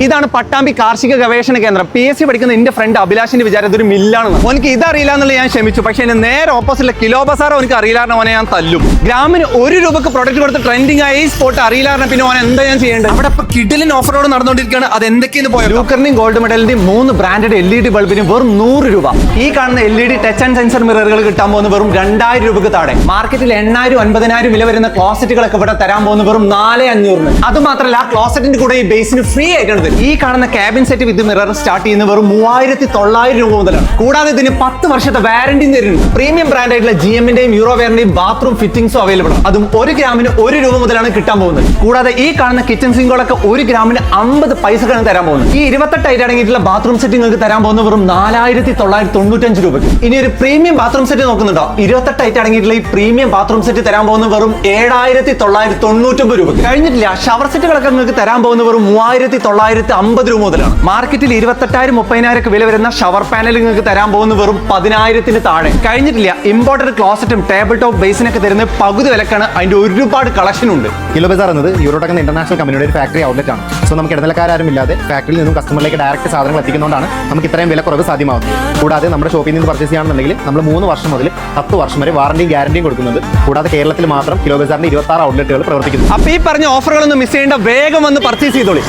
ഇതാണ് പട്ടാമ്പി കാർഷിക ഗവേഷണ കേന്ദ്രം. PSC പഠിക്കുന്ന എന്റെ ഫ്രണ്ട് അഭിലാഷിന്റെ വിചാരം ഇതൊരു മില്ലാണെന്ന്. എനിക്ക് ഇതറിയില്ല എന്നുള്ളത് ഞാൻ ക്ഷമിച്ചു. പക്ഷേ എന്നെ നേരെ ഓപ്പോസിറ്റിലെ കിലോ ബസാറോ എനിക്ക് അറിയില്ലാറിന് മോനെ ഞാൻ തല്ലും. ഗ്രാമിന് ₹1 പ്രൊഡക്റ്റ് കൊടുത്ത് ട്രെൻഡിങ് ആയ ഈ സ്പോട്ട് അറിയില്ലാറിന് പിന്നെ മോനെ എന്താ ഞാൻ ചെയ്യേണ്ടത്? അവിടെ ഇപ്പൊ കിഡിലിൻ ഓഫറോട് നടന്നുകൊണ്ടിരിക്കുകയാണ്. അത് എന്തൊക്കെയാണ് പോയത്? ലൂക്കറിന്റെയും ഗോൾഡ് മെഡലിന്റെയും 3 ബ്രാൻഡഡ് LED ബൾബിന് വെറും ₹100. ഈ കാണുന്ന LED ടച്ച് ആൻഡ് സെൻസർ മിററുകൾ കിട്ടാൻ പോകുന്ന വെറും ₹2000 താഴെ. മാർക്കറ്റിൽ 8000, 9000 വില വരുന്ന ക്ലോസറ്റുകളൊക്കെ ഇവിടെ തരാൻ പോകുന്ന വെറും 4500. അത് മാത്രമല്ല, ആ ക്ലോസറ്റിന്റെ കൂടെ ഈ ബേസിന് ഫ്രീ ആയിട്ടാണ്. ഈ കാണുന്ന ക്യാബിൻ സെറ്റ് വിത്ത് മിറർ സ്റ്റാർട്ട് ചെയ്യുന്ന വെറും ₹3900 മുതലാണ്. കൂടാതെ ഇതിന് 10 വർഷത്തെ വാറന്റി തരുന്നുണ്ട്. പ്രീമിയം ബ്രാൻഡ് ആയിട്ടുള്ള GM-ന്റെയും യൂറോവെയറിന്റെയും ബാത്റൂം ഫിറ്റിംഗ്സും അവൈലബിൾ ആണ്. അതും 1 ഗ്രാമിന് ₹1 മുതലാണ് കിട്ടാൻ പോകുന്നത്. കൂടാതെ ഈ കാണുന്ന കിച്ചൺ സിങ്കുകളൊക്കെ 1 ഗ്രാമിന് 50 പൈസക്കാണ് തരാൻ പോകുന്നത്. ഈ 28 ആയിട്ട് അടങ്ങിയിട്ടുള്ള ബാത്റൂം സെറ്റ് നിങ്ങൾക്ക് തരാൻ പോകുന്ന വെറും ₹4995. ഇനി ഒരു പ്രീമിയം ബാത്റൂം സെറ്റ് നോക്കുന്നുണ്ടോ? 28 ആയിട്ട് അടങ്ങിയിട്ടുള്ള ഈ പ്രീമിയം ബാത്റൂം സെറ്റ് തരാൻ പോകുന്ന വെറും ₹7999. കഴിഞ്ഞിട്ടില്ല, ഷവർ സെറ്റുകളൊക്കെ നിങ്ങൾക്ക് തരാൻ പോകുന്ന വെറും ₹3950 മുതലാണ്. മാർക്കറ്റിൽ 28,000, 30,000 വില വരുന്ന ഷവർ പാനൽ നിങ്ങൾക്ക് തരാൻ പോകുന്ന വെറും 10,000 താഴെ. കഴിഞ്ഞിട്ടില്ല, ഇമ്പോർട്ടഡ് ക്ലോസറ്റും ടേബിൾ ടോപ്പ് ബേസിനൊക്കെ തരുന്ന പകുതി വിലക്കാണ്. അതിന്റെ ഒരുപാട് കളക്ഷൻ ഉണ്ട്. കിലോ ബസാർ എന്നത് യൂറോടെക് എന്ന ഇന്റർനാഷണൽ കമ്പനിയുടെ ഒരു ഫാക്ടറി ഔട്ട്ലെറ്റ് ആണ്. സോ നമുക്ക് ഇടനിലക്കാരും ഇല്ലാതെ ഫാക്ടറിയിൽ നിന്നും കസ്റ്റമറിലേക്ക് ഡയറക്റ്റ് സാധനങ്ങൾ എത്തിക്കുന്നതുകൊണ്ടാണ് നമുക്ക് ഇത്രയും വില കുറവ് സാധ്യമാകുന്നത്. കൂടാതെ നമ്മുടെ ഷോപ്പിൽ നിന്ന് പർച്ചേസ് ചെയ്യുകയാണെന്നുണ്ടെങ്കിൽ നമ്മൾ 3 വർഷം മുതൽ 10 വർഷം വരെ വാറന്റിയും ഗ്യാരണ്ടിയും കൊടുക്കുന്നുണ്ട്. കൂടാതെ കേരളത്തിൽ മാത്രം കിലോ ബസാറിന്റെ 26 ഔട്ട്ലെറ്റുകൾ പ്രവർത്തിക്കുന്നു. അപ്പൊ ഈ പറഞ്ഞ ഓഫറുകളൊന്നും മിസ് ചെയ്യേണ്ട, വേഗം വന്ന് പർച്ചേസ് ചെയ്തോളി.